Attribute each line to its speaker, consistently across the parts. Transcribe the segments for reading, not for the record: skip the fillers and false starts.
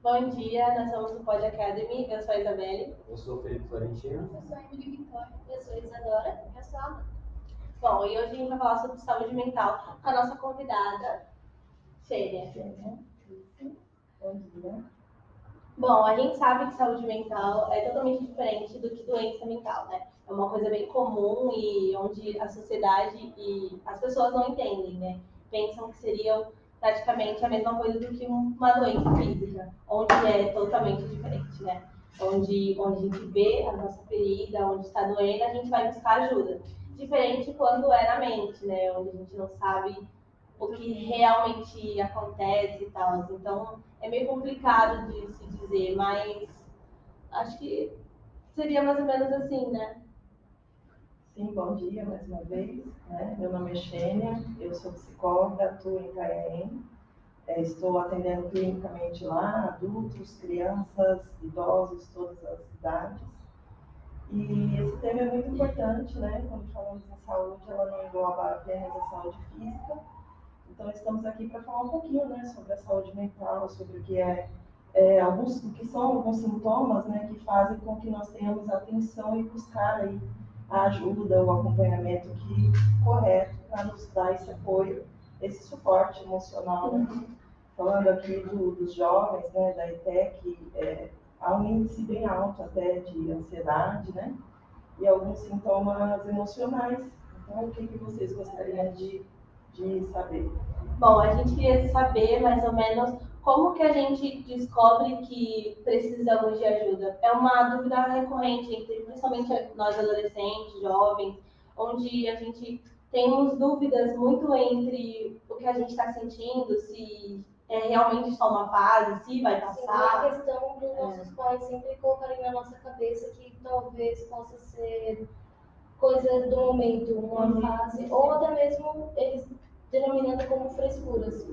Speaker 1: Bom dia, nós somos do Pod Academy, eu sou a Isabelle.
Speaker 2: Eu sou o Felipe Florentino.
Speaker 3: Eu sou a Emily Vitória. Eu sou a Isadora. Eu sou a Amanda.
Speaker 1: Bom, e hoje a gente vai falar sobre saúde mental com a nossa convidada, Fênia.
Speaker 4: Bom dia.
Speaker 1: Bom, a gente sabe que saúde mental é totalmente diferente do que doença mental, né? É uma coisa bem comum e onde a sociedade e as pessoas não entendem, né? Pensam que seriam praticamente a mesma coisa do que uma doença física, onde é totalmente diferente, né? Onde a gente vê a nossa ferida, onde está doendo, a gente vai buscar ajuda. Diferente quando é na mente, né? Onde a gente não sabe o que realmente acontece e tal. Então, é meio complicado de se dizer, mas acho que seria mais ou menos assim, né?
Speaker 4: Sim, bom dia mais uma vez. Meu nome é Xênia, eu sou psicóloga, atuo em Itanhaém. Estou atendendo clinicamente lá adultos, crianças, idosos, todas as idades. E esse tema é muito importante, né? Quando falamos em saúde, ela não engloba apenas a saúde física. Então, estamos aqui para falar um pouquinho, né, sobre a saúde mental, sobre o que o que são alguns sintomas, né, que fazem com que nós tenhamos atenção e buscar aí a ajuda, o acompanhamento correto para nos dar esse apoio, esse suporte emocional, né? Falando aqui dos jovens, né, da ETEC, há um índice bem alto até de ansiedade, né, e alguns sintomas emocionais. Então, o que vocês gostariam de saber?
Speaker 1: Bom, a gente queria saber mais ou menos como que a gente descobre que precisamos de ajuda. É uma dúvida recorrente entre principalmente nós adolescentes, jovens, onde a gente temos dúvidas muito entre o que a gente está sentindo, se é realmente só uma fase, se vai
Speaker 3: Sim,
Speaker 1: passar.
Speaker 3: a questão dos nossos pais sempre colocarem na nossa cabeça que talvez possa ser coisa do momento, uma fase, ou até mesmo eles denominando como frescuras.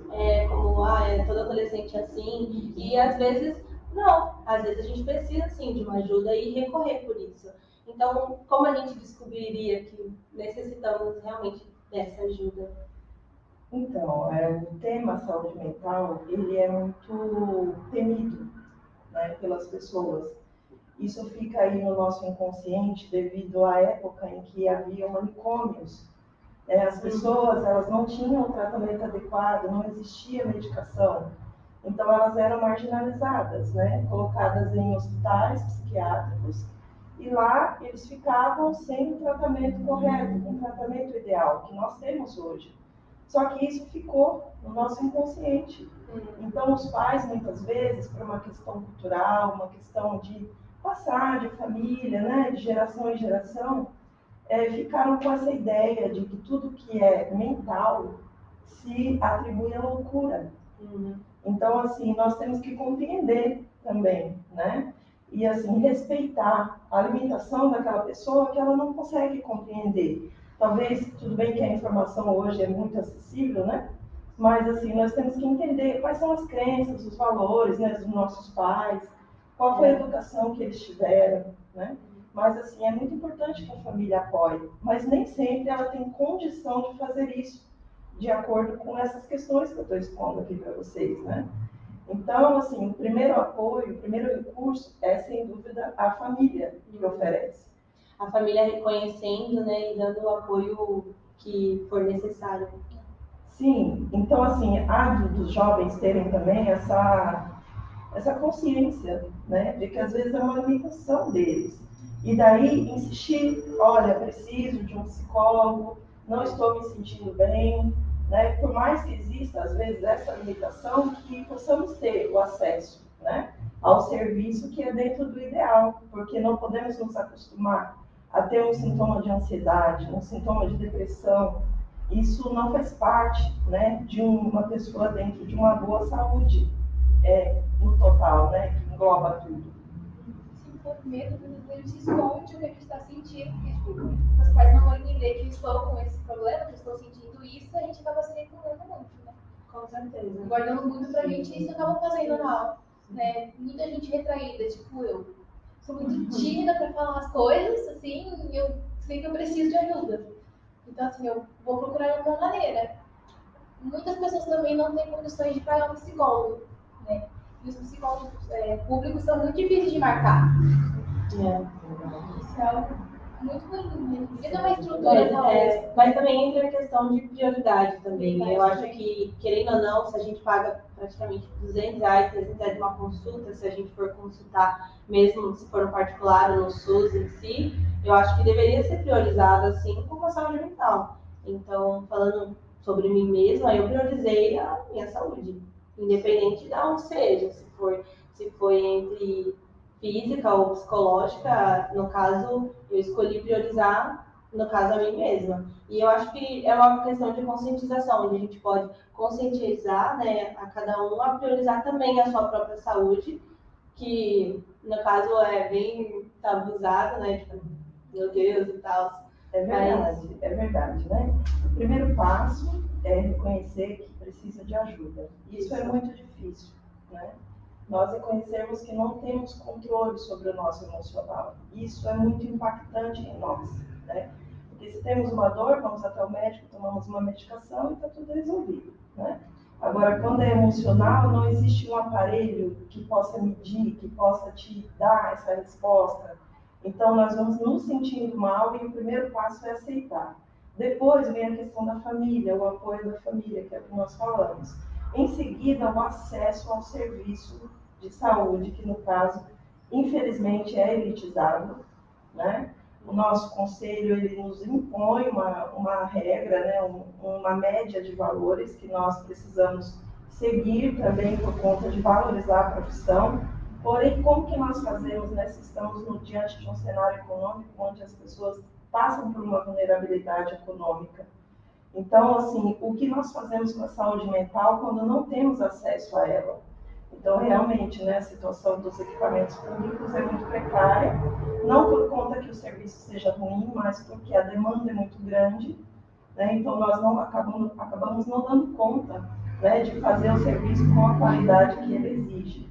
Speaker 1: Como, todo adolescente assim, e às vezes, não. Às vezes a gente precisa, sim, de uma ajuda e recorrer por isso. Então, como a gente descobriria que necessitamos realmente dessa ajuda?
Speaker 4: Então, o tema saúde mental, ele é muito temido, né, pelas pessoas. Isso fica aí no nosso inconsciente devido à época em que havia manicômios. As pessoas, elas não tinham o tratamento adequado, não existia medicação. Então, elas eram marginalizadas, né, colocadas em hospitais psiquiátricos, e lá eles ficavam sem o tratamento correto, um tratamento ideal que nós temos hoje. Só que isso ficou no nosso inconsciente. Então, os pais, muitas vezes, por uma questão cultural, uma questão de passar de família, né, de geração em geração, ficaram com essa ideia de que tudo que é mental se atribui à loucura. Então, assim, nós temos que compreender também, né? E, assim, respeitar a limitação daquela pessoa que ela não consegue compreender. Talvez, tudo bem que a informação hoje é muito acessível, né? Mas, assim, nós temos que entender quais são as crenças, os valores, né, dos nossos pais, qual foi a educação que eles tiveram, né? Mas, assim, é muito importante que a família apoie, mas nem sempre ela tem condição de fazer isso, de acordo com essas questões que eu estou expondo aqui para vocês, né? Então, assim, o primeiro apoio, o primeiro recurso é, sem dúvida, a família que oferece.
Speaker 1: A família reconhecendo, né, e dando o apoio que for necessário.
Speaker 4: Sim, então, assim, há dos jovens terem também essa consciência, né, de que às vezes é uma limitação deles. E daí insistir, olha, preciso de um psicólogo, não estou me sentindo bem, né? Por mais que exista às vezes essa limitação, que possamos ter o acesso, né, ao serviço que é dentro do ideal, porque não podemos nos acostumar a ter um sintoma de ansiedade, um sintoma de depressão. Isso não faz parte, né, de uma pessoa dentro de uma boa saúde. No total, né, que engloba tudo.
Speaker 3: Se for medo, a gente esconde o que a gente está sentindo, porque tipo, os pais não vão entender que eu estou com esse problema, que eu estou sentindo isso, a gente acaba se reclamando muito, né?
Speaker 1: Com certeza.
Speaker 3: Guardando muito pra gente e isso acaba fazendo mal, né? Muita gente retraída, tipo eu. Sou muito tímida para falar as coisas, assim, e eu sei que eu preciso de ajuda. Então, assim, eu vou procurar de alguma maneira. Muitas pessoas também não têm condições de pagar um psicólogo, né? E os psicólogos públicos são muito difíceis de marcar.
Speaker 1: É.
Speaker 3: Isso é algo muito ruim, né? Devia ter uma estrutura, talvez.
Speaker 1: Mas também entra a questão de prioridade também, né? Eu acho que, querendo ou não, se a gente paga praticamente R$200, R$300 uma consulta, se a gente for consultar, mesmo se for no particular ou no SUS em si, eu acho que deveria ser priorizado, assim, como a saúde mental. Então, falando sobre mim mesma, eu priorizei a minha saúde, independente de onde seja, se foi entre física ou psicológica, no caso, eu escolhi priorizar, no caso, a mim mesma. E eu acho que é uma questão de conscientização, onde a gente pode conscientizar, né, a cada um a priorizar também a sua própria saúde, que, no caso, é bem tabuzado, né, tipo, meu Deus e tal.
Speaker 4: É verdade, né? O primeiro passo é reconhecer que precisa de ajuda. Isso é muito difícil, né? Nós reconhecermos que não temos controle sobre o nosso emocional. Isso é muito impactante em nós, né? Porque se temos uma dor, vamos até o médico, tomamos uma medicação e está tudo resolvido, né? Agora, quando é emocional, não existe um aparelho que possa medir, que possa te dar essa resposta. Então, nós vamos nos sentindo mal e o primeiro passo é aceitar. Depois vem a questão da família, o apoio da família, que é o que nós falamos. Em seguida, o acesso ao serviço de saúde, que no caso, infelizmente, é elitizado, né? O nosso conselho, ele nos impõe uma regra, né? Uma média de valores que nós precisamos seguir também por conta de valorizar a profissão. Porém, como que nós fazemos, né? Se estamos diante de um cenário econômico onde as pessoas passam por uma vulnerabilidade econômica. Então, assim, o que nós fazemos com a saúde mental quando não temos acesso a ela? Então, realmente, né, a situação dos equipamentos públicos é muito precária, não por conta que o serviço seja ruim, mas porque a demanda é muito grande, né? Então, nós não acabamos não dando conta, né, de fazer o serviço com a qualidade que ele exige.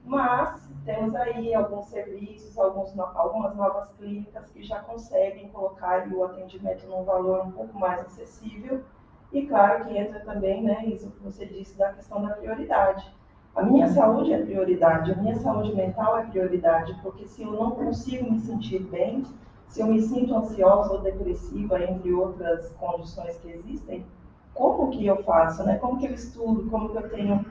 Speaker 4: Mas temos aí alguns serviços, algumas novas clínicas que já conseguem colocar o atendimento num valor um pouco mais acessível. E claro que entra também, né, isso que você disse da questão da prioridade. A minha saúde é prioridade, a minha saúde mental é prioridade, porque se eu não consigo me sentir bem, se eu me sinto ansiosa ou depressiva, entre outras condições que existem, como que eu faço, né? Como que eu estudo, como que eu tenho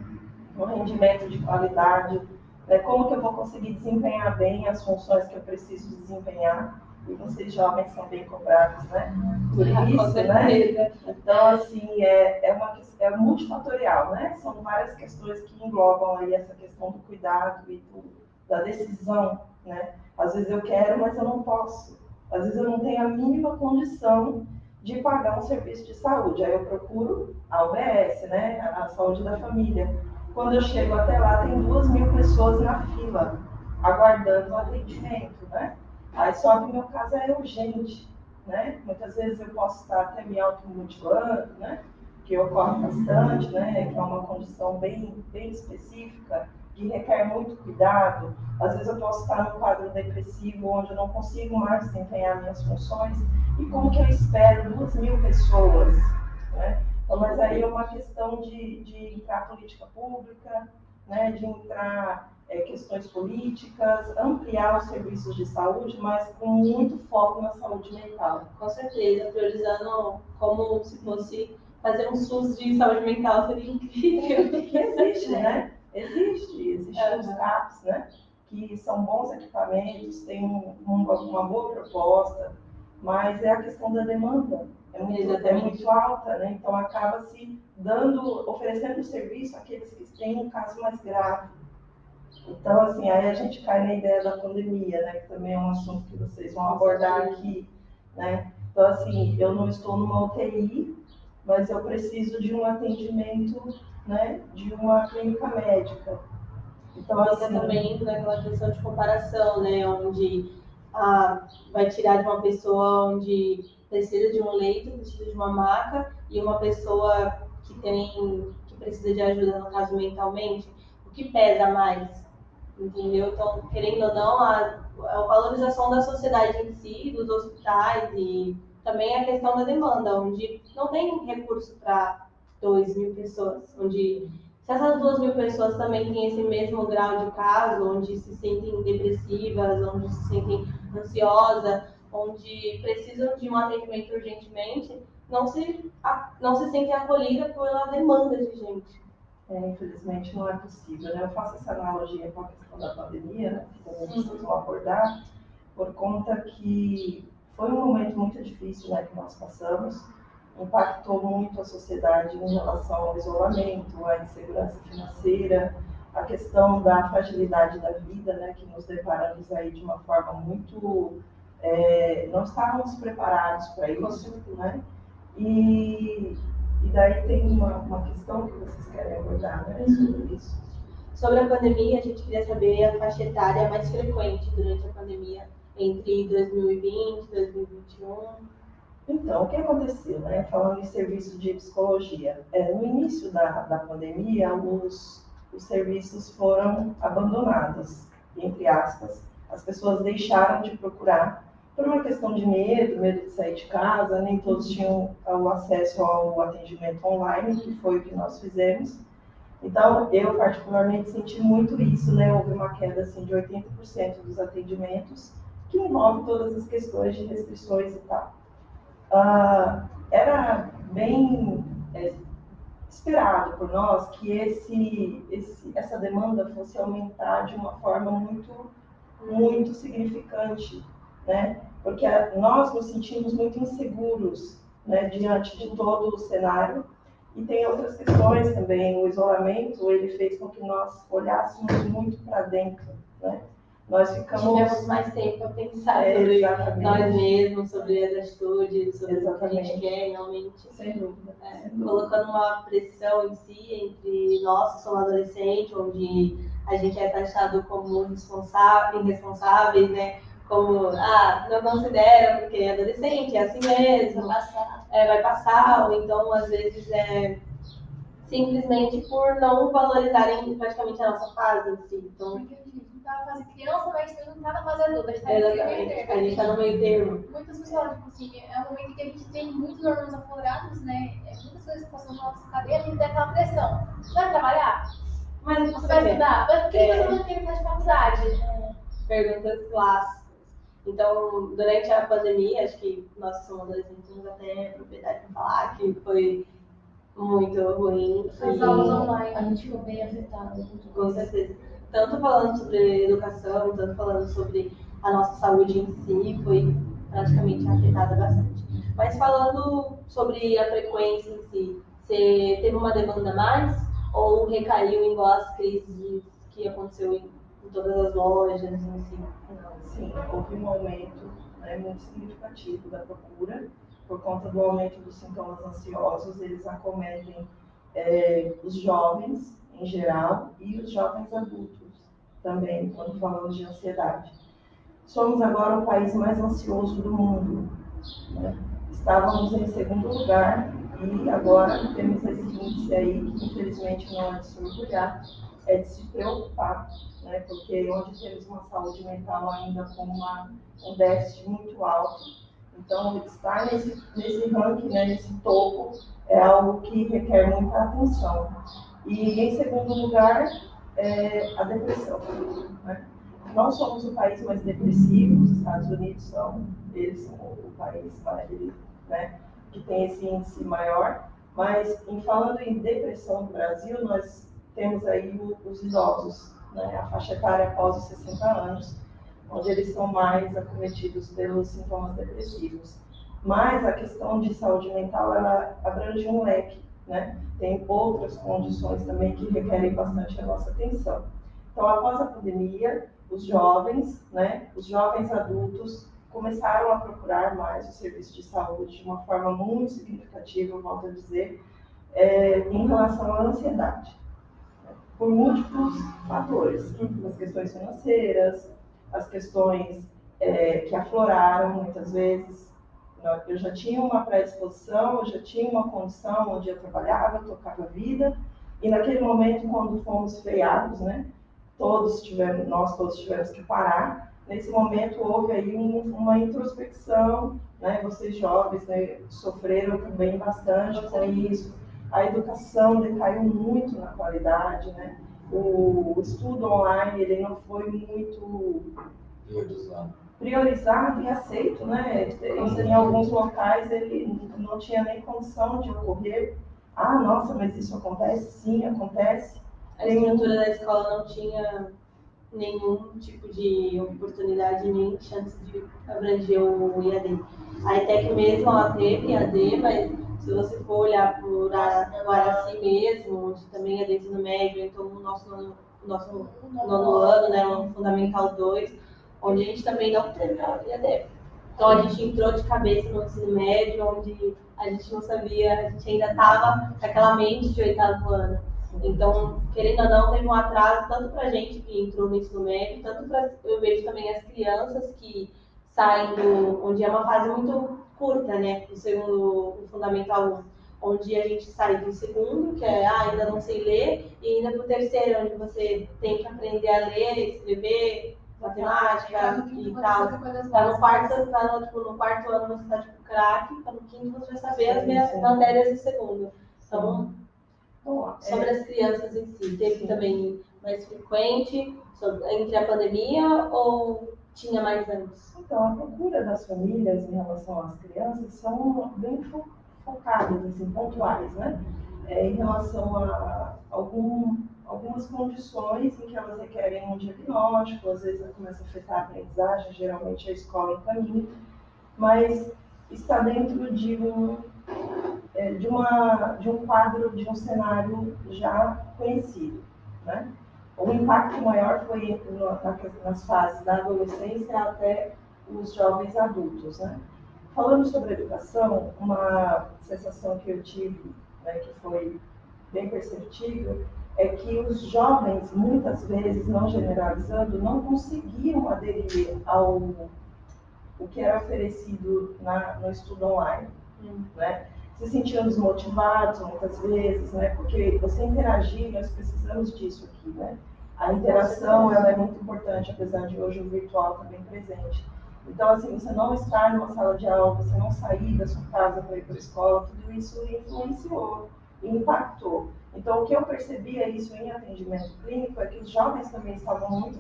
Speaker 4: um rendimento de qualidade, né? Como que eu vou conseguir desempenhar bem as funções que eu preciso desempenhar? E vocês jovens são bem cobrados, né? Por isso, né? Então, assim, é multifatorial, né? São várias questões que englobam aí essa questão do cuidado e da decisão, né? Às vezes eu quero, mas eu não posso. Às vezes eu não tenho a mínima condição de pagar um serviço de saúde. Aí eu procuro a UBS, né? A saúde da família. Quando eu chego até lá, tem 2.000 pessoas na fila, aguardando o atendimento, né? Aí só que o meu caso é urgente, né? Muitas vezes eu posso estar até me automutilando, né? Que ocorre bastante, né? Que é uma condição bem específica, que requer muito cuidado. Às vezes eu posso estar num quadro depressivo, onde eu não consigo mais desempenhar minhas funções. E como que eu espero 2.000 pessoas, né? Então, mas aí é uma questão de entrar política pública, né, de entrar questões políticas, ampliar os serviços de saúde, mas com muito foco na saúde mental.
Speaker 1: Com certeza, priorizando como se fosse fazer um SUS de saúde mental seria incrível.
Speaker 4: Que existe, né? Existem os CAPs, né? Que são bons equipamentos, têm uma boa proposta, mas é a questão da demanda. É muito alta, né? Então acaba se oferecendo serviço àqueles que têm um caso mais grave. Então, assim, aí a gente cai na ideia da pandemia, né? Que também é um assunto que vocês vão abordar aqui, né? Então, assim, eu não estou numa UTI, mas eu preciso de um atendimento, né? De uma clínica médica. Então,
Speaker 1: você também entra naquela questão de comparação, né? Onde vai tirar de uma pessoa onde precisa de um leito, precisa de uma maca, e uma pessoa que precisa de ajuda, no caso mentalmente, o que pesa mais? Entendeu? Então, querendo ou não, a valorização da sociedade em si, dos hospitais, e também a questão da demanda, onde não tem recurso para 2.000 pessoas, onde se essas 2.000 pessoas também têm esse mesmo grau de caso, onde se sentem depressivas, onde se sentem ansiosas, onde precisam de um atendimento urgentemente, não se sentem acolhidas pela demanda de gente.
Speaker 4: Infelizmente não é possível, né? Eu faço essa analogia com a questão da pandemia, né, que também vocês vão abordar, por conta que foi um momento muito difícil, né, que nós passamos, impactou muito a sociedade em relação ao isolamento, à insegurança financeira, a questão da fragilidade da vida, né, que nos deparamos aí de uma forma muito... não estávamos preparados para isso, né? E daí tem uma questão que vocês querem abordar, né, sobre isso.
Speaker 1: Sobre a pandemia, a gente queria saber a faixa etária mais frequente durante a pandemia, entre 2020 e 2021.
Speaker 4: Então, o que aconteceu, né? Falando em serviço de psicologia, no início da pandemia, os serviços foram abandonados, entre aspas. As pessoas deixaram de procurar por uma questão de medo de sair de casa, nem todos tinham o acesso ao atendimento online, que foi o que nós fizemos. Então, eu particularmente senti muito isso, né? Houve uma queda assim, de 80% dos atendimentos, que envolve todas as questões de restrições e tal. Era bem esperado por nós que essa demanda fosse aumentar de uma forma muito significante, né? Porque nós nos sentimos muito inseguros, né, diante de todo o cenário. E tem outras questões também. O isolamento, ele fez com que nós olhássemos muito para dentro, né? Nós
Speaker 1: tivemos mais tempo para pensar sobre nós mesmos, sobre as atitudes, sobre o que a gente quer realmente.
Speaker 4: Sem dúvida.
Speaker 1: Colocando uma pressão em si entre nós que somos adolescentes, onde a gente é taxado como irresponsáveis, né? Como, não considera porque é adolescente, é assim mesmo, vai passar, ou então às vezes simplesmente por não valorizarem praticamente a nossa fase em si. Então,
Speaker 3: porque a gente não tá na fase criança, mas também não tá na fase adulta, a gente tá
Speaker 1: exatamente, a gente tá no meio termo.
Speaker 3: Muitas pessoas falam, tipo assim, é um momento que a gente tem muitos hormônios aflorados, né? Muitas coisas que passam na nossa cabeça, a gente tem aquela pressão. Você vai trabalhar?
Speaker 1: Mas
Speaker 3: você vai estudar? Mas por que você não tem que fazer faculdade?
Speaker 1: Perguntas clássicas. Então, durante a pandemia, acho que nós que somos adolescentes temos até propriedade para falar que foi muito ruim.
Speaker 3: As aulas online, a gente ficou bem afetado.
Speaker 1: Com certeza. Tanto falando sobre educação, tanto falando sobre a nossa saúde em si, foi praticamente afetada bastante. Mas falando sobre a frequência em si, você teve uma demanda a mais ou recaiu igual as crises que aconteceu em todas as lojas em si?
Speaker 4: Sim, houve um aumento, né, muito significativo da procura por conta do aumento dos sintomas ansiosos. Eles acometem os jovens em geral e os jovens adultos também, quando falamos de ansiedade. Somos agora o país mais ansioso do mundo, né? Estávamos em segundo lugar e agora temos esse índice aí que infelizmente não é de se orgulhar, é de se preocupar, né? Porque onde temos uma saúde mental ainda com um déficit muito alto, então estar nesse ranking, né, nesse topo, é algo que requer muita atenção. E em segundo lugar, a depressão, né? Não somos o país mais depressivo, os Estados Unidos eles são o país né, que tem esse índice maior, mas falando em depressão no Brasil, nós temos aí os idosos, né, a faixa etária após os 60 anos, onde eles são mais acometidos pelos sintomas depressivos. Mas a questão de saúde mental, ela abrange um leque, né? Tem outras condições também que requerem bastante a nossa atenção. Então, após a pandemia, os jovens, né, os jovens adultos começaram a procurar mais o serviço de saúde de uma forma muito significativa, volto a dizer, em relação à ansiedade, né, por múltiplos fatores, as questões financeiras, as questões que afloraram muitas vezes. Eu já tinha uma predisposição, eu já tinha uma condição onde eu trabalhava, tocava a vida, e naquele momento, quando fomos freados, né, nós todos tivemos que parar. Nesse momento houve aí uma introspecção, né? Vocês jovens, né, sofreram também bastante com isso. a educação decaiu muito na qualidade, né? O estudo online ele não foi muito priorizado e aceito, né? Em alguns locais ele não tinha nem condição de ocorrer. Ah, nossa, mas isso acontece? Sim, acontece.
Speaker 1: A estrutura da escola não tinha nenhum tipo de oportunidade, nem chance de abranger o IAD. A ETEC mesmo, ela teve IAD, mas se você for olhar por Guaraci mesmo, onde também é do ensino médio, então o nosso nono ano, né, o Fundamental 2, onde a gente também não teve IAD. Então a gente entrou de cabeça no ensino médio, onde a gente não sabia, a gente ainda estava com aquela mente de 8º ano. Então, querendo ou não, teve um atraso tanto para a gente que entrou no ensino médio, tanto para eu vejo também as crianças que saem onde é uma fase muito curta, né? O Fundamental 1, onde a gente sai do segundo, que é ainda não sei ler, e ainda para o terceiro, onde você tem que aprender a ler, escrever, matemática e tal. No quarto ano você está tipo craque, no quinto você vai saber as minhas matérias do segundo. Então, sobre as crianças em si, teve também mais frequente entre a pandemia ou tinha mais antes?
Speaker 4: Então, a procura das famílias em relação às crianças são bem focadas, assim, pontuais, né? Em relação a algumas condições em que elas requerem um diagnóstico, às vezes começa a afetar a aprendizagem, geralmente a escola encaminha, mas está dentro de um quadro, de um cenário já conhecido, né? O impacto maior foi nas fases da adolescência até os jovens adultos, né? Falando sobre educação, uma sensação que eu tive, né, que foi bem perceptível, é que os jovens, muitas vezes, não generalizando, não conseguiam aderir ao o que era oferecido no estudo online, né? Se sentiam desmotivados muitas vezes, né? Porque você interagir, nós precisamos disso aqui, né? A interação ela é muito importante, apesar de hoje o virtual estar bem presente. Então, assim, você não estar numa sala de aula, você não sair da sua casa para ir para a escola, tudo isso influenciou e impactou. Então, o que eu percebi é isso em atendimento clínico, é que os jovens também estavam muito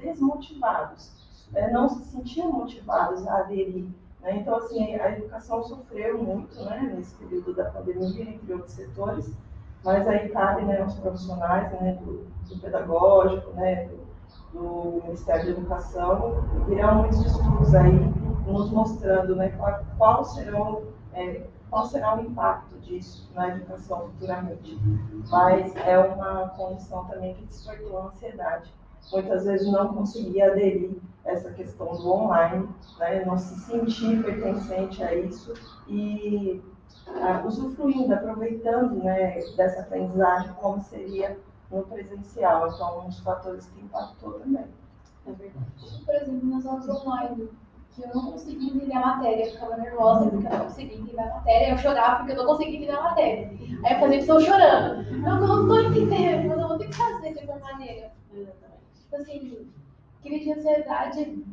Speaker 4: desmotivados, não se sentiam motivados a aderir. Né? Então, assim, a educação sofreu muito, né, nesse período da pandemia, entre outros setores, mas aí cabe, né, aos profissionais, né, do pedagógico, né, do Ministério da Educação, virão muitos estudos aí nos mostrando, né, qual será o impacto disso na educação futuramente. Mas é uma condição também que despertou a ansiedade. Muitas vezes não conseguia aderir a essa questão do online, né, não se sentir pertencente a isso e usufruindo, aproveitando, né, dessa aprendizagem como seria no presencial. Então, um dos fatores que impactou também.
Speaker 3: É verdade. Por exemplo, nas aulas online, que eu não conseguia entender a matéria, eu ficava nervosa porque eu não conseguia entender a matéria, eu chorava porque eu não conseguia entender a matéria. Aí eu fazia pessoa chorando. Eu não estou entendendo, mas eu vou ter que fazer de alguma maneira. Tipo assim, crise de ansiedade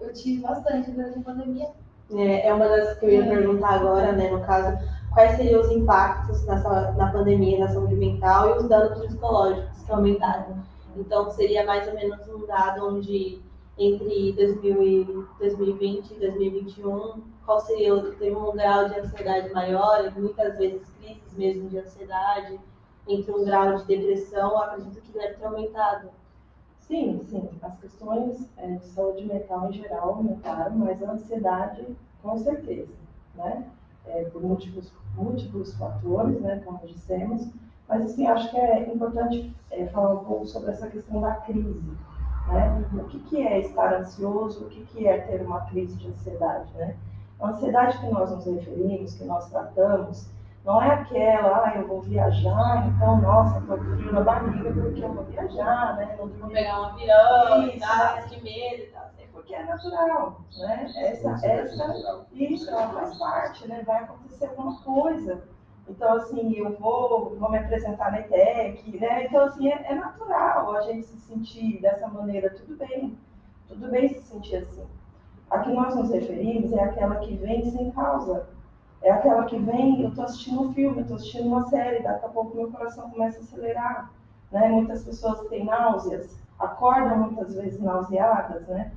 Speaker 3: eu tive bastante durante a pandemia.
Speaker 1: É uma das que eu ia perguntar agora, né, no caso, quais seriam os impactos na pandemia, na saúde mental e os danos psicológicos que aumentaram. Então, seria mais ou menos um dado onde, entre 2020 e 2021, qual seria, teve um grau de ansiedade maior, muitas vezes crises mesmo de ansiedade, entre um grau de depressão, acredito que deve ter aumentado.
Speaker 4: Sim, as questões de saúde mental em geral aumentaram, mas a ansiedade, com certeza, né? Por múltiplos fatores, né, como dissemos, mas assim, acho que é importante falar um pouco sobre essa questão da crise, né? O que é estar ansioso, o que é ter uma crise de ansiedade, né? A ansiedade que nós nos referimos, que nós tratamos, não é aquela, eu vou viajar, então, nossa, estou com frio na barriga porque eu vou viajar, né? Não
Speaker 1: vou pegar um avião,
Speaker 4: isso,
Speaker 1: que medo e tal.
Speaker 4: Porque é natural, né? Isso, ela faz parte, né? Vai acontecer alguma coisa. Então, assim, eu vou me apresentar na ETEC, né? Então, assim, é natural a gente se sentir dessa maneira, tudo bem se sentir assim. A que nós nos referimos é aquela que vem sem causa É aquela que vem, eu estou assistindo um filme, estou assistindo uma série, daqui a pouco meu coração começa a acelerar, né? Muitas pessoas têm náuseas, acordam muitas vezes nauseadas, né?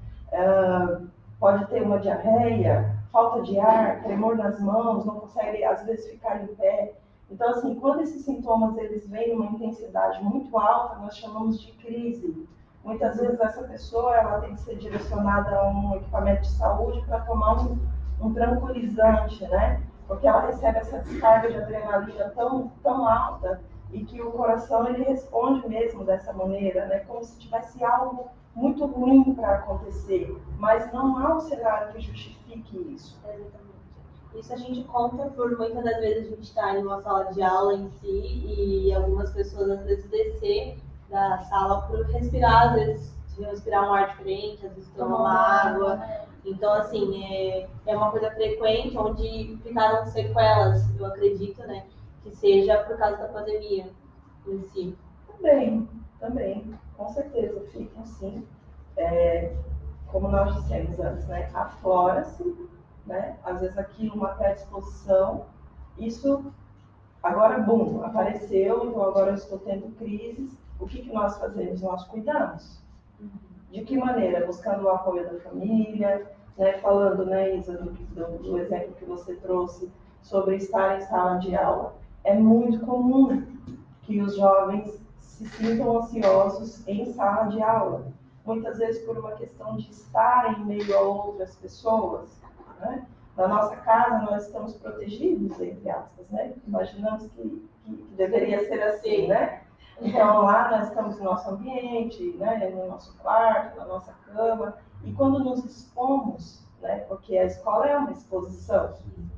Speaker 4: Pode ter uma diarreia, falta de ar, tremor nas mãos, não consegue às vezes ficar em pé. Então, assim, quando esses sintomas eles vêm numa intensidade muito alta, nós chamamos de crise. Muitas vezes essa pessoa ela tem que ser direcionada a um equipamento de saúde para tomar um tranquilizante, né? Porque ela recebe essa descarga de adrenalina tão alta e que o coração ele responde mesmo dessa maneira, né? Como se tivesse algo muito ruim para acontecer, mas não há um cenário que justifique isso.
Speaker 1: Exatamente. Isso a gente conta por muitas das vezes a gente estar em uma sala de aula em si e algumas pessoas às vezes descer da sala por respirar, às vezes respirar um ar diferente, às vezes tomar uma água. Então, assim, é uma coisa frequente onde ficaram sequelas, eu acredito, né? Que seja por causa da pandemia em si.
Speaker 4: Também, com certeza, ficam sim. Como nós dissemos antes, né? Aflora-se, né? Às vezes aquilo, uma predisposição, isso agora, bum, apareceu, então agora eu estou tendo crises. O que nós fazemos? Nós cuidamos. De que maneira? Buscando o apoio da família, né? Falando, né, Isa, do exemplo que você trouxe sobre estar em sala de aula. É muito comum que os jovens se sintam ansiosos em sala de aula. Muitas vezes por uma questão de estar em meio a outras pessoas, né? Na nossa casa nós estamos protegidos, entre aspas, né? Imaginamos que deveria ser assim, né? Então lá nós estamos no nosso ambiente, né? No nosso quarto, na nossa cama, e quando nos expomos, né? Porque a escola é uma exposição,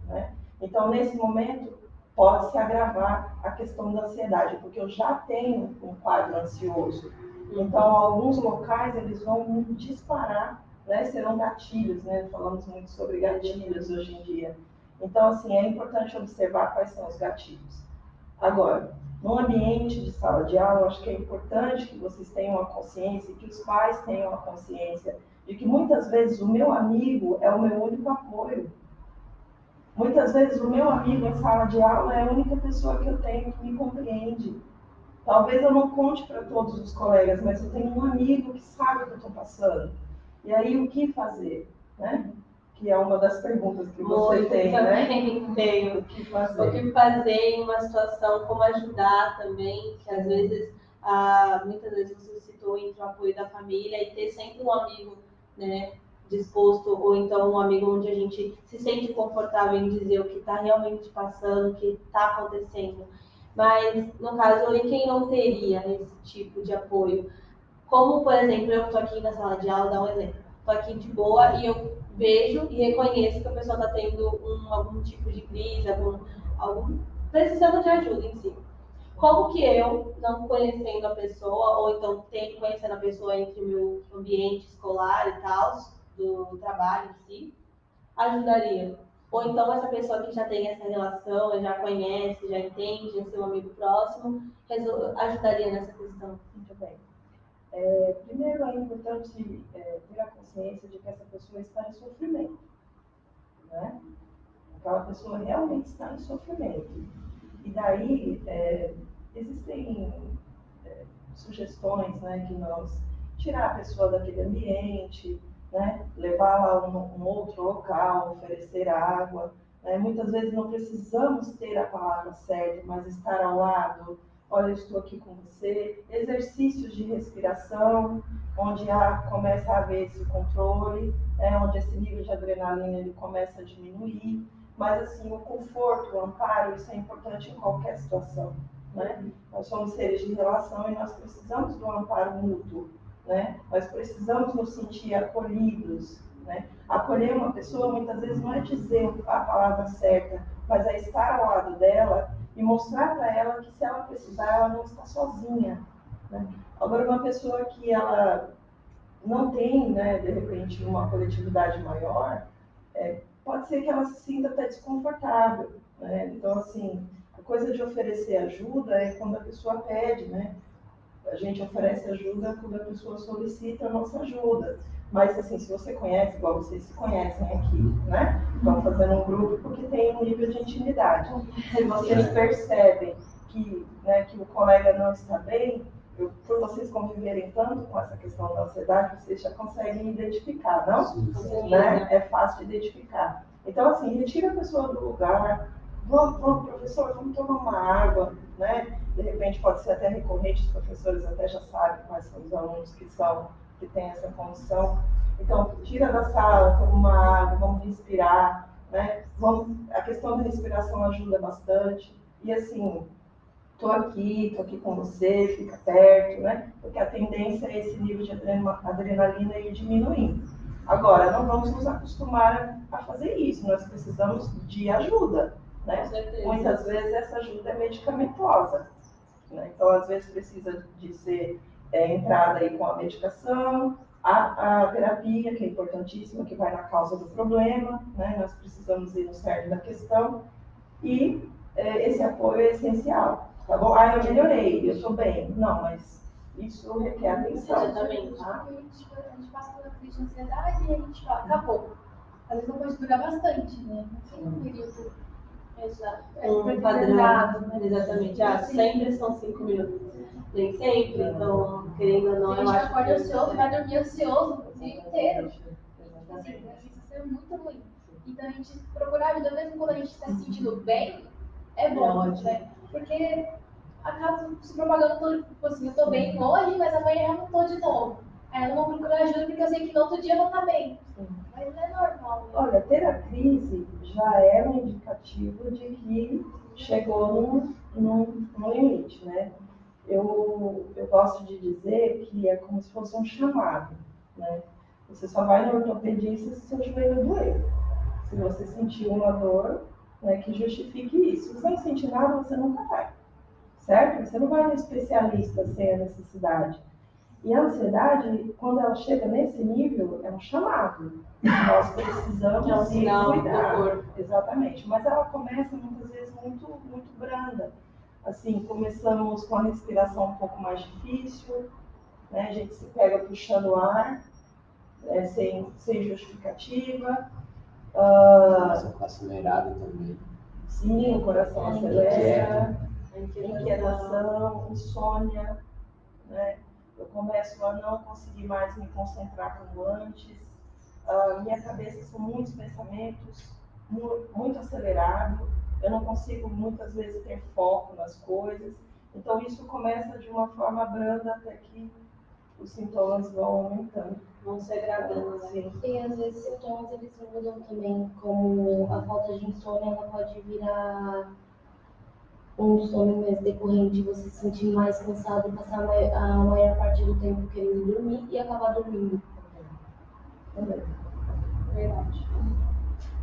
Speaker 4: né? Então nesse momento pode se agravar a questão da ansiedade, porque eu já tenho um quadro ansioso. Então, alguns locais eles vão disparar, né? Serão gatilhos, né? Falamos muito sobre gatilhos hoje em dia. Então, assim, é importante observar quais são os gatilhos. Agora, num ambiente de sala de aula, acho que é importante que vocês tenham a consciência, que os pais tenham a consciência de que muitas vezes o meu amigo é o meu único apoio. Muitas vezes o meu amigo em sala de aula é a única pessoa que eu tenho que me compreende. Talvez eu não conte para todos os colegas, mas eu tenho um amigo que sabe o que eu estou passando. E aí o que fazer, né? Que é uma das perguntas que você tem, né?
Speaker 1: Tenho.
Speaker 4: O que fazer?
Speaker 1: O que fazer em uma situação, como ajudar também, que às vezes, muitas vezes você citou entre o apoio da família e ter sempre um amigo, né, disposto, ou então um amigo onde a gente se sente confortável em dizer o que está realmente passando, o que está acontecendo. Mas, no caso, e quem não teria esse tipo de apoio? Como, por exemplo, eu estou aqui na sala de aula, dá um exemplo. Estou aqui de boa e eu vejo e reconheço que a pessoa está tendo algum tipo de crise, algum precisando de ajuda em si. Como que eu, não conhecendo a pessoa, ou então conhecendo a pessoa entre o meu ambiente escolar e tal, do trabalho em si, ajudaria? Ou então essa pessoa que já tem essa relação, já conhece, já entende, é seu amigo próximo, ajudaria nessa questão?
Speaker 4: Muito bem. Primeiro, é importante ter a consciência de que essa pessoa está em sofrimento, né? Aquela pessoa realmente está em sofrimento. E daí, existem sugestões, né, que nós tirar a pessoa daquele ambiente, né, levá-la a um outro local, oferecer água. Né? Muitas vezes não precisamos ter a palavra certa, mas estar ao lado. Olha, eu estou aqui com você. Exercícios de respiração, onde começa a haver esse controle, onde esse nível de adrenalina ele começa a diminuir. Mas, assim, o conforto, o amparo, isso é importante em qualquer situação. Né? Nós somos seres de relação e nós precisamos do amparo mútuo. Né? Nós precisamos nos sentir acolhidos. Né? Acolher uma pessoa, muitas vezes, não é dizer a palavra certa, mas é estar ao lado dela e mostrar para ela que, se ela precisar, ela não está sozinha. Né? Agora, uma pessoa que ela não tem, né, de repente, uma coletividade maior, pode ser que ela se sinta até desconfortável. Né? Então, assim, a coisa de oferecer ajuda é quando a pessoa pede, né? A gente oferece ajuda quando a pessoa solicita a nossa ajuda. Mas, assim, se você conhece, igual vocês se conhecem aqui, né? Estão fazendo um grupo porque tem um nível de intimidade. Se vocês percebem que, né, que o colega não está bem, por vocês conviverem tanto com essa questão da ansiedade, vocês já conseguem identificar, não?
Speaker 1: Sim.
Speaker 4: Né? É fácil de identificar. Então, assim, retira a pessoa do lugar. Vamos, professor, vamos tomar uma água, né? De repente pode ser até recorrente, os professores até já sabem quais são os alunos que têm essa condição. Então, tira da sala, toma uma água, vamos respirar, né? A questão da respiração ajuda bastante. E assim, tô aqui com você, fica perto, né? Porque a tendência é esse nível de adrenalina ir diminuindo. Agora, não vamos nos acostumar a fazer isso, nós precisamos de ajuda, né? Muitas vezes essa ajuda é medicamentosa, né? Então, às vezes precisa de ser entrada aí com a medicação, a terapia, que é importantíssima, que vai na causa do problema, né? Nós precisamos ir no cerne da questão e esse apoio é essencial, tá bom? Ah, eu melhorei, eu estou bem. Não, mas isso requer atenção.
Speaker 1: Exatamente.
Speaker 3: Tá? A gente passa pela crise de ansiedade e a gente fala, acabou. Às vezes não pode durar bastante, né? Não tem um período
Speaker 1: Exato.
Speaker 3: determinado, né?
Speaker 1: Exatamente. Sempre são 5 minutos. Nem sempre, então, querendo ou não,
Speaker 3: a gente acorda ansioso e vai dormir ansioso o dia inteiro. Assim, isso é muito ruim. Então a gente procurar ajuda mesmo quando a gente está se sentindo bem, é bom, né? Porque acaba se propagando todo, tipo assim, eu tô bem hoje, mas amanhã eu não tô de novo. Aí eu não vou procurar ajuda porque eu sei que no outro dia eu vou estar bem. Mas não é normal. Né?
Speaker 4: Olha, ter a crise já é um indicativo de que chegou num limite, né? Eu gosto de dizer que é como se fosse um chamado, né? Você só vai no ortopedista se seu joelho doer. Se você sentir uma dor, né, que justifique isso. Se você não sentir nada, você nunca vai, certo? Você não vai no especialista sem a necessidade. E a ansiedade, quando ela chega nesse nível, é um chamado. Nós precisamos
Speaker 1: ir
Speaker 4: cuidar. Exatamente. Mas ela começa muitas vezes muito branda. Assim, começamos com a respiração um pouco mais difícil, né? A gente se pega puxando o ar, sem justificativa.
Speaker 2: Coração está acelerado também.
Speaker 4: Sim, o coração acelera, inquietação, insônia, né? Eu começo a não conseguir mais me concentrar como antes. Minha cabeça são muitos pensamentos, muito acelerado. Eu não consigo muitas vezes ter foco nas coisas. Então isso começa de uma forma branda até que os sintomas vão aumentando.
Speaker 1: Vão se agravando,
Speaker 4: Sim.
Speaker 5: E às vezes sintomas eles mudam também, como a falta de insônia, ela pode virar um sono mais decorrente, você se sentir mais cansado, passar a maior parte do tempo querendo dormir e acabar dormindo.
Speaker 1: Verdade.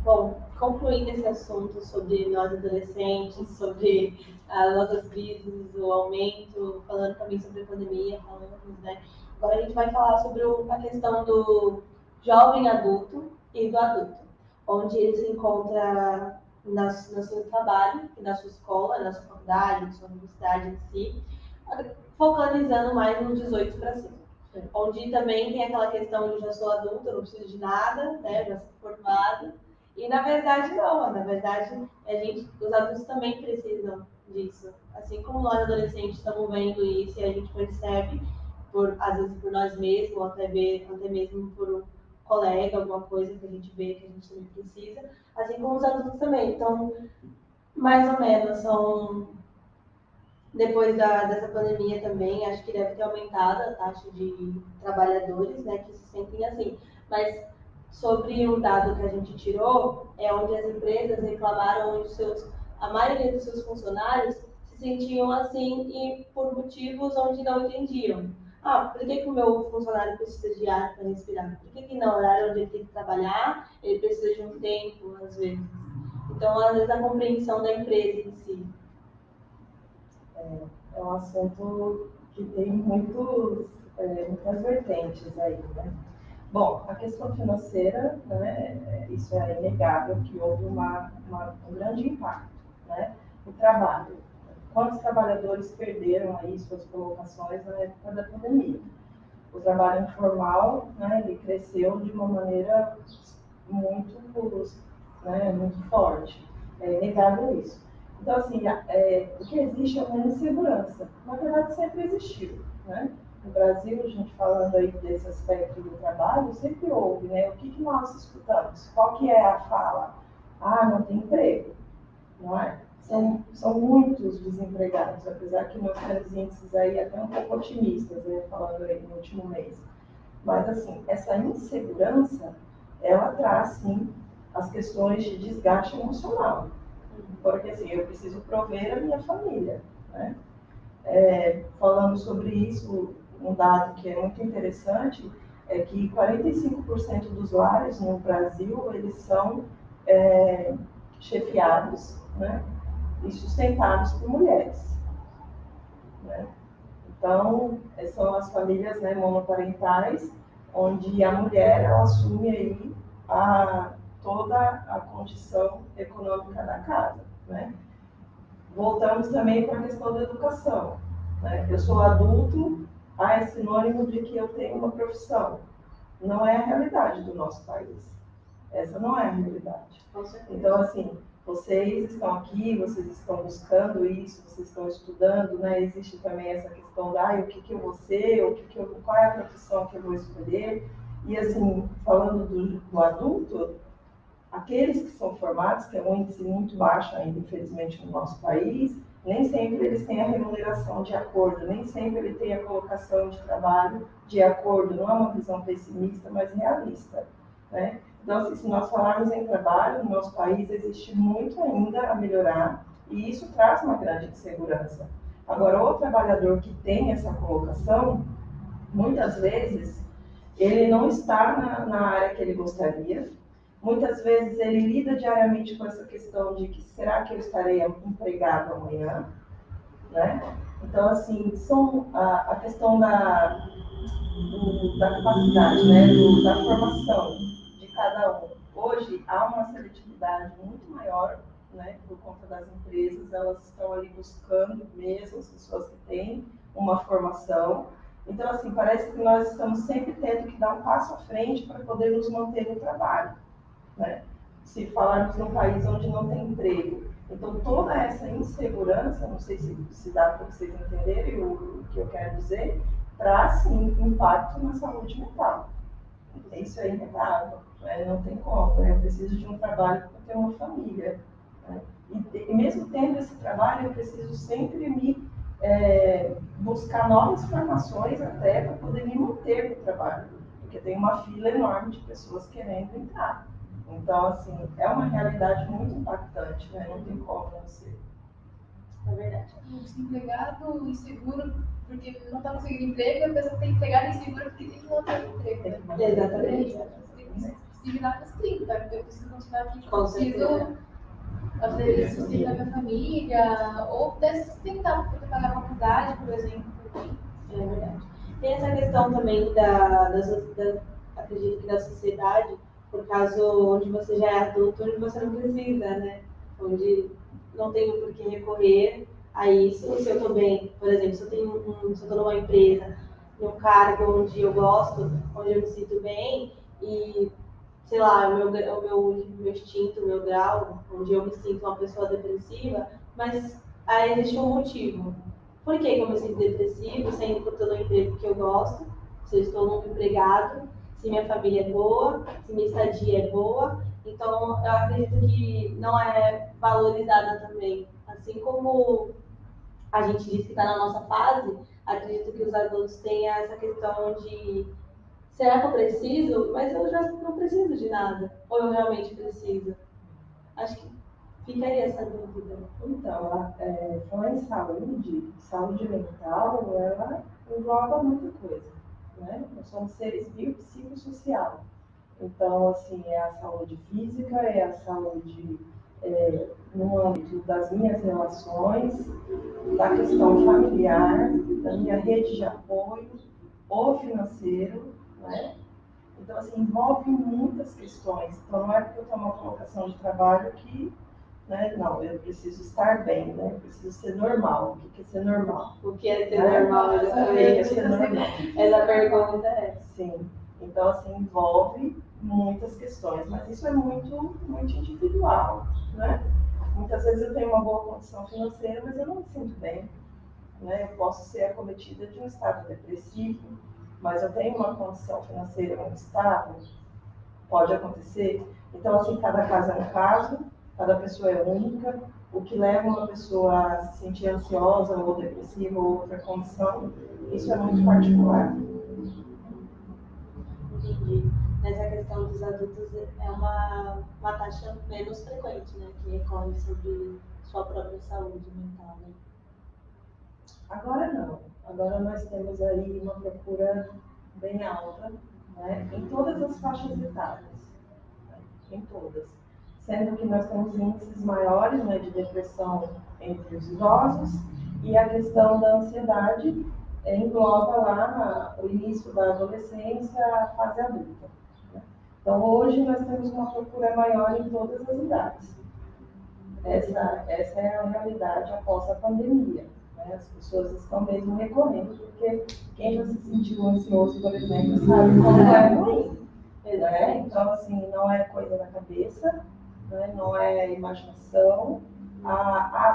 Speaker 1: Bom, concluindo esse assunto sobre nós adolescentes, sobre as nossas crises, o aumento, falando também sobre a pandemia, falamos, né? Agora a gente vai falar sobre a questão do jovem adulto e do adulto, onde ele se encontra no seu trabalho, na sua escola, na sua faculdade, na sua universidade em si, focalizando mais nos 18 para cima. Onde também tem aquela questão de já sou adulta, não preciso de nada, né? Já sou formada. E na verdade não, na verdade os adultos também precisam disso. Assim como nós adolescentes estamos vendo isso e a gente percebe, às vezes por nós mesmos, ou até mesmo por um colega, alguma coisa que a gente vê que a gente também precisa, assim como os adultos também. Então, mais ou menos, depois dessa pandemia também, acho que deve ter aumentado a taxa de trabalhadores, né, que se sentem assim. Mas sobre um dado que a gente tirou, é onde as empresas reclamaram onde a maioria dos seus funcionários se sentiam assim e por motivos onde não entendiam. Por que o meu funcionário precisa de ar para respirar? Por que no horário onde ele tem que trabalhar, ele precisa de um tempo, às vezes? Então, às vezes, a compreensão da empresa em si.
Speaker 4: É um assunto que tem muitas vertentes aí, né? Bom, a questão financeira, né, isso é inegável que houve um grande impacto, né? O trabalho. quantos trabalhadores perderam aí suas colocações na época da pandemia. O trabalho informal, né, ele cresceu de uma maneira muito, muito forte. É inegável isso. Então, assim, o que existe é uma insegurança. Na verdade, sempre existiu, né? No Brasil, a gente falando aí desse aspecto do trabalho, sempre houve, né? O que nós escutamos? Qual que é a fala? Ah, não tem emprego, não é? São muitos desempregados, apesar que nós temos índices aí até um pouco otimistas, né? Falando aí no último mês. Mas, assim, essa insegurança, ela traz, sim, as questões de desgaste emocional. Porque, assim, eu preciso prover a minha família, né? Falando sobre isso, um dado que é muito interessante é que 45% dos lares no Brasil, eles são chefiados, né? E sustentados por mulheres, né? Então, são as famílias, né, monoparentais, onde a mulher ela assume aí toda a condição econômica da casa, né? Voltamos também para a questão da educação, né? Eu sou adulto, é sinônimo de que eu tenho uma profissão. Não é a realidade do nosso país. Essa não é a realidade. Então, assim, vocês estão aqui, vocês estão buscando isso, vocês estão estudando, né? Existe também essa questão o que eu vou ser, qual é a profissão que eu vou escolher. E, assim, falando do adulto, aqueles que são formados, que é um índice muito baixo ainda, infelizmente, no nosso país, nem sempre eles têm a remuneração de acordo, nem sempre ele tem a colocação de trabalho de acordo. Não é uma visão pessimista, mas realista, né? Então, assim, se nós falarmos em trabalho, no nosso país existe muito ainda a melhorar, e isso traz uma grande insegurança. Agora, o trabalhador que tem essa colocação, muitas vezes, ele não está na área que ele gostaria. Muitas vezes ele lida diariamente com essa questão de que será que eu estarei empregado amanhã, né? Então, assim, são a questão da capacidade, né? Da formação de cada um. Hoje há uma seletividade muito maior, né? Por conta das empresas, elas estão ali buscando mesmo as pessoas que têm uma formação. Então, assim, parece que nós estamos sempre tendo que dar um passo à frente para poder nos manter no trabalho, né? Se falarmos num país onde não tem emprego. Então, toda essa insegurança, não sei se dá para vocês entenderem o que eu quero dizer, traz, sim, impacto na saúde mental. Isso é inegável, né? Não tem como, né? Eu preciso de um trabalho para ter uma família, né? E mesmo tendo esse trabalho, eu preciso sempre buscar novas formações até para poder me manter no trabalho, porque tem uma fila enorme de pessoas querendo entrar. Então, assim, é uma realidade muito impactante, né? Não tem como não ser.
Speaker 1: É verdade.
Speaker 3: O desempregado inseguro porque não está conseguindo emprego, e a pessoa tem empregado inseguro porque tem que manter o emprego, né?
Speaker 1: Exatamente.
Speaker 3: Você precisa virar para os 30, eu preciso continuar aqui,
Speaker 1: Com
Speaker 3: eu preciso fazer sustentar minha família, ou até sustentar para poder pagar a faculdade, por exemplo.
Speaker 1: É verdade. Tem essa questão também acredito que da sociedade, por caso onde você já é adulto, onde você não precisa, né? Onde não tem por que recorrer a isso. Se eu estou bem, por exemplo, se eu estou numa empresa, num cargo onde eu gosto, onde eu me sinto bem e, sei lá, o meu instinto, o meu grau, onde eu me sinto uma pessoa depressiva, mas aí existe um motivo. Por que eu me sinto depressivo, sendo que eu estou no emprego que eu gosto, se eu estou empregado, se minha família é boa, se minha estadia é boa? Então, eu acredito que não é valorizada também. Assim como a gente diz que está na nossa fase, acredito que os adultos têm essa questão de será que eu preciso? Mas eu já não preciso de nada. Ou eu realmente preciso? Acho que fica aí essa dúvida.
Speaker 4: Então, falar em saúde mental, ela engloba muita coisa, né? Nós somos seres biopsicossociais. Então, assim, é a saúde física, é a saúde no âmbito das minhas relações, da questão familiar, da minha rede de apoio, ou financeiro, né? Então, assim, envolve muitas questões. Então, não é porque eu tenho uma colocação de trabalho que né? Não, eu preciso estar bem, né? Eu preciso ser normal. O que é ser normal?
Speaker 1: O que é ser
Speaker 4: Né?
Speaker 1: normal,
Speaker 4: O que
Speaker 1: exatamente?
Speaker 4: é ser normal?
Speaker 1: Essa pergunta é.
Speaker 4: Sim. Então, assim, envolve muitas questões, mas isso é muito, muito individual, né? Muitas vezes eu tenho uma boa condição financeira, mas eu não me sinto bem, né? Eu posso ser acometida de um estado depressivo, mas eu tenho uma condição financeira muito estável, pode acontecer. Então, assim, cada caso é um caso, cada pessoa é única. O que leva uma pessoa a se sentir ansiosa ou depressiva ou outra condição, isso é muito particular.
Speaker 1: Entendi. Nessa questão dos adultos, é uma taxa menos frequente, né? Que recorre sobre sua própria saúde mental, né?
Speaker 4: Agora não. Agora nós temos aí uma procura bem alta, né? Em todas as faixas etárias, né? Em todas. Sendo que nós temos índices maiores, né, de depressão entre os idosos e a questão da ansiedade engloba lá o início da adolescência, a fase adulta, né? Então hoje nós temos uma procura maior em todas as idades. Essa é a realidade após a pandemia, né? As pessoas estão mesmo recorrendo, porque quem já se sentiu ansioso, por exemplo, sabe como é ruim, né? Então, assim, não é coisa da cabeça, né? Não é imaginação.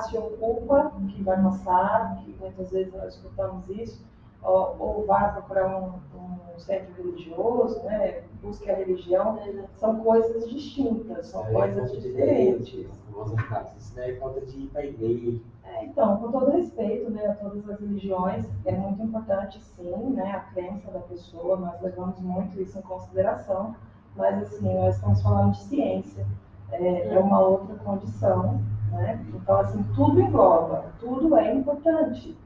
Speaker 4: Se ocupa que vai passar, que muitas vezes nós escutamos isso, ou vá procurar um centro religioso, né? Busque a religião, são coisas distintas, são coisas diferentes.
Speaker 2: Isso daí é falta de ir para a igreja.
Speaker 4: Então, com todo respeito, né, a todas as religiões, é muito importante, sim, né, a crença da pessoa, nós levamos muito isso em consideração, mas, assim, nós estamos falando de ciência, é uma outra condição, né? Então, assim, tudo engloba, tudo é importante,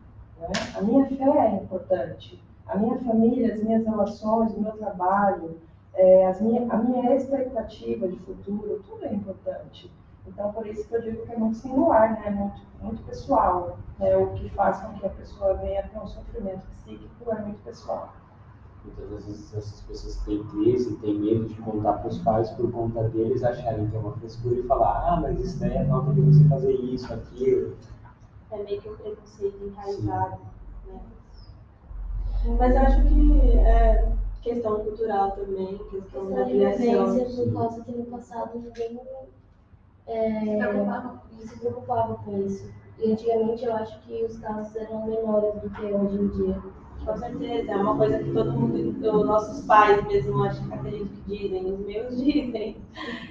Speaker 4: né? A minha fé é importante, a minha família, as minhas relações, o meu trabalho, a minha expectativa de futuro, tudo é importante. Então, por isso que eu digo que é muito singular, né? Muito, muito pessoal, né? O que faz com que a pessoa venha a ter um sofrimento psíquico é muito pessoal.
Speaker 2: Muitas vezes essas pessoas têm crise, têm medo de contar para os pais por conta deles acharem que é uma frescura e falar, mas isso daí é falta de você fazer isso, aquilo.
Speaker 1: É meio que um preconceito enraizado, né? Mas eu acho que é questão cultural também, questão da criação.
Speaker 5: Por causa que no passado ninguém se preocupava com isso. E antigamente eu acho que os casos eram menores do que hoje em dia.
Speaker 1: Com certeza, é uma coisa que todo mundo, os nossos pais mesmo, acho que acredito que dizem, os meus dizem,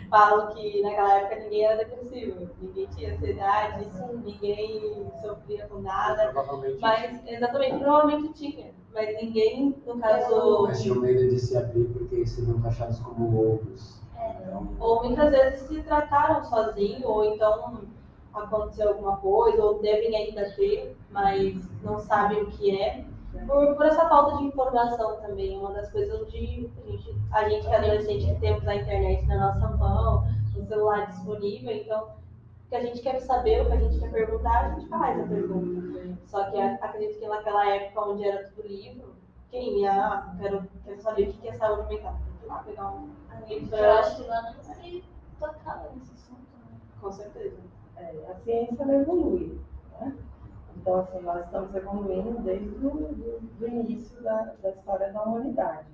Speaker 1: falam que naquela época ninguém era depressivo, ninguém tinha ansiedade, ninguém sofria com nada, mas exatamente, provavelmente tinha, mas ninguém, no caso...
Speaker 2: Mas tinham medo de se abrir porque seriam taxados como loucos. Então...
Speaker 1: Ou muitas vezes se trataram sozinhos, ou então aconteceu alguma coisa, ou devem ainda ter, mas não sabem o que é. Por essa falta de informação também, uma das coisas onde a gente que é adolescente temos a internet na nossa mão, o celular disponível, então o que a gente quer saber, o que a gente quer perguntar, a gente faz a pergunta. Só que acredito que naquela época onde era tudo livro, quem ia, quero saber o que é saúde mental, tem que ir lá pegar um livro.
Speaker 3: Eu acho que lá não se tocava nesse assunto, né?
Speaker 1: Com certeza.
Speaker 4: A ciência ela evolui, né? Então, assim, nós estamos evoluindo desde o início da história da humanidade.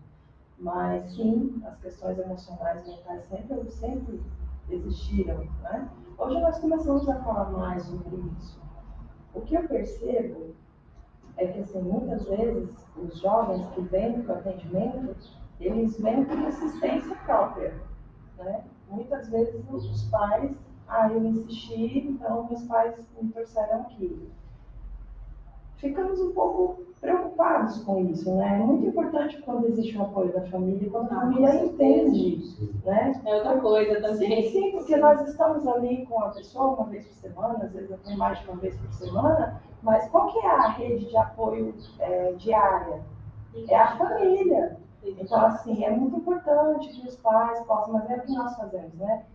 Speaker 4: Mas, sim, as questões emocionais mentais sempre existiram, né? Hoje nós começamos a falar mais sobre isso. O que eu percebo é que, assim, muitas vezes, os jovens que vêm para o atendimento, eles vêm por assistência própria, né? Muitas vezes os pais, eu insisti, então meus pais me trouxeram aqui. Ficamos um pouco preocupados com isso, né? É muito importante quando existe o apoio da família, quando a família entende, né?
Speaker 1: É outra coisa também.
Speaker 4: Sim, porque nós estamos ali com a pessoa uma vez por semana, às vezes até mais de uma vez por semana, mas qual que é a rede de apoio diária? É a família. Então, assim, é muito importante que os pais possam, mas é o que nós fazemos, né?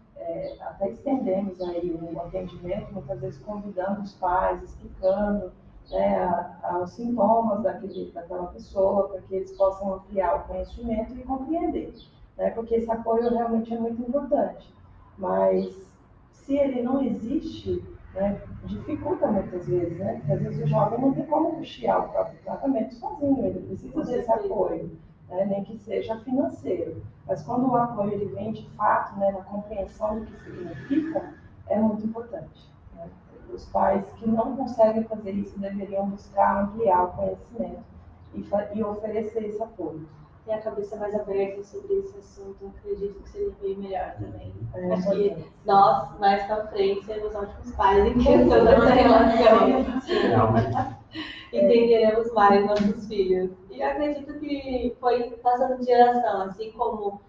Speaker 4: Até estendemos aí o atendimento, muitas vezes convidando os pais, explicando, né, os sintomas daquela pessoa, para que eles possam ampliar o conhecimento e compreender, né? Porque esse apoio realmente é muito importante. Mas se ele não existe, né, dificulta muitas vezes, né? Porque às vezes o jovem não tem como custear o próprio tratamento sozinho, ele precisa desse apoio, né, nem que seja financeiro. Mas quando o apoio ele vem de fato, né, na compreensão do que significa, é muito importante. Né? Os pais que não conseguem fazer isso deveriam buscar ampliar o conhecimento e oferecer esse apoio.
Speaker 1: Ter a cabeça mais aberta sobre esse assunto, eu acredito que seria bem melhor também.
Speaker 4: É
Speaker 1: Acho que
Speaker 4: importante.
Speaker 1: nós, mais pra frente, seremos ótimos pais em questão dessa relação.
Speaker 2: Realmente.
Speaker 1: Entenderemos mais nossos filhos. E eu acredito que foi passando de geração, assim como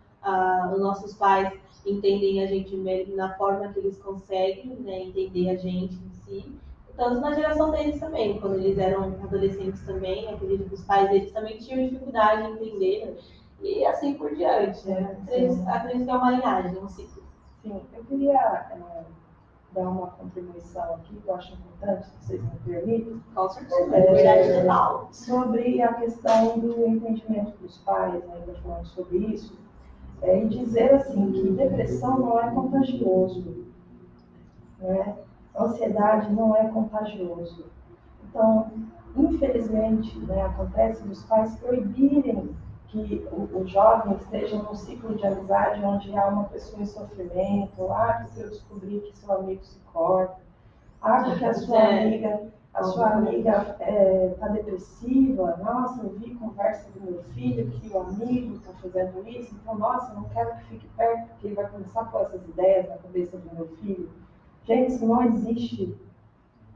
Speaker 1: os nossos pais entendem a gente na forma que eles conseguem, né, entender a gente em si. Então, na geração deles também, quando eles eram adolescentes também, acredito que os pais deles também tinham dificuldade em entender, né? E assim por diante. Né? Acredito que é uma linhagem, um ciclo.
Speaker 4: Sim, eu queria dar uma contribuição aqui, que eu acho importante, se vocês me permitem.
Speaker 1: Com certeza, verdade total.
Speaker 4: Sobre a questão do entendimento dos pais, ainda falando sobre isso, e dizer assim que depressão não é contagioso, né? Ansiedade não é contagioso. Então, infelizmente, né, acontece dos pais proibirem que o jovem esteja num ciclo de amizade onde há uma pessoa em sofrimento, porque eu descobri que seu amigo se corta, porque a sua amiga está depressiva, nossa, eu vi conversa do meu filho que o amigo está fazendo isso, então, nossa, eu não quero que fique perto, porque ele vai começar a pôr essas ideias na cabeça do meu filho. Gente, isso não existe.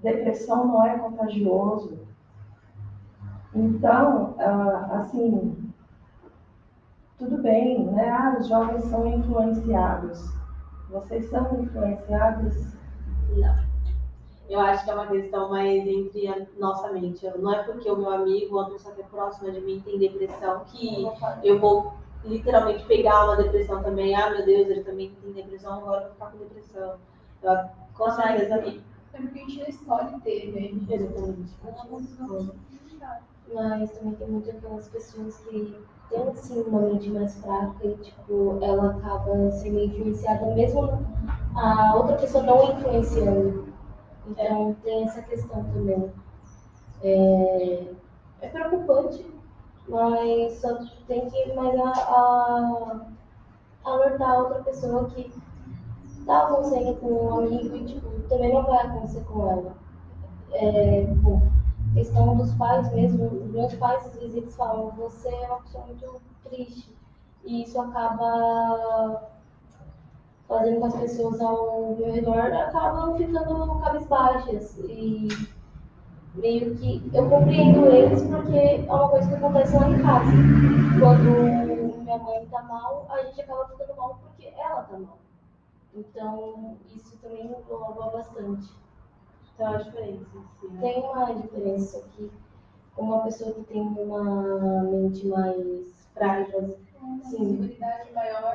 Speaker 4: Depressão não é contagioso. Então, assim, tudo bem, né? Os jovens são influenciados. Vocês são influenciados?
Speaker 1: Não. Eu acho que é uma questão mais entre a nossa mente. Não é porque o meu amigo, uma pessoa que é próxima de mim, tem depressão, que eu vou literalmente pegar uma depressão também. Meu Deus, ele também tem depressão, agora eu vou ficar com depressão. Com certeza.
Speaker 3: É porque a gente não escolhe ter, né?
Speaker 1: Exatamente.
Speaker 5: Mas também tem muitas aquelas pessoas que têm assim uma mente mais fraca e tipo, ela acaba sendo influenciada mesmo a outra pessoa não influenciando. Então tem essa questão também. É preocupante, mas só tem que mais alertar a outra pessoa que tá acontecendo com um amigo e tipo, também não vai acontecer com ela. Bom, questão dos pais mesmo, os meus pais às vezes eles falam, você é uma pessoa muito triste. E isso acaba fazendo com que as pessoas ao meu redor acabam ficando cabisbaixas. E meio que eu compreendo eles porque é uma coisa que acontece lá em casa. Quando minha mãe tá mal, a gente acaba ficando mal porque ela tá mal. Então isso também engloba bastante.
Speaker 1: Então, a diferença, sim.
Speaker 5: Tem uma diferença que uma pessoa que tem uma mente mais frágil,
Speaker 3: Uma
Speaker 5: sim,
Speaker 3: sensibilidade maior.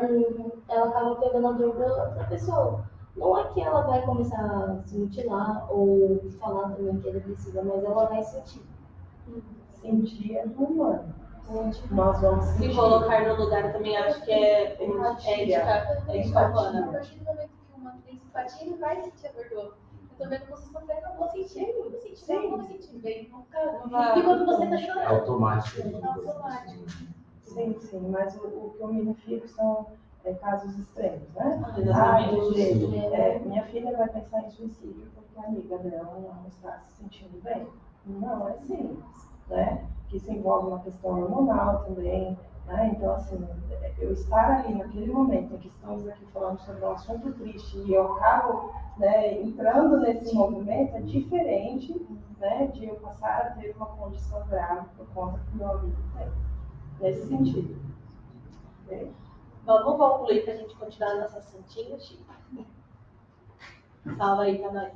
Speaker 5: ela acaba pegando a dor da pessoa. Não é que ela vai começar a se mutilar ou falar também que é depressiva, mas ela vai sentir.
Speaker 4: Sentir é do humano. Nós vamos sentir.
Speaker 1: Se colocar no lugar também acho que é
Speaker 4: Empatia.
Speaker 1: ética humana.
Speaker 3: A partir do momento que uma tem simpatia, ele vai sentir a dor do outro. Eu tô vendo você sofrendo, eu vou sentir, eu vou sentir,
Speaker 4: Sim.
Speaker 3: eu vou me sentir bem.
Speaker 1: vai.
Speaker 3: E quando você tá
Speaker 2: É
Speaker 3: chorando,
Speaker 2: automático.
Speaker 3: é automático.
Speaker 4: Sim, mas o que eu me refiro são casos extremos, né?
Speaker 1: Exatamente.
Speaker 4: Minha filha vai pensar em suicídio porque a amiga dela não está se sentindo bem. Não, é simples, né? Que isso envolve uma questão hormonal também, né? Então, assim, eu estar ali naquele momento em que estamos aqui falando sobre um assunto triste e eu acabo, né, entrando nesse movimento, é diferente, né, de eu passar a ter uma condição grave por conta que meu amigo tem. Nesse sentido.
Speaker 1: Vamos concluir para a gente continuar nossa santinha, Chico. Salva aí pra nós.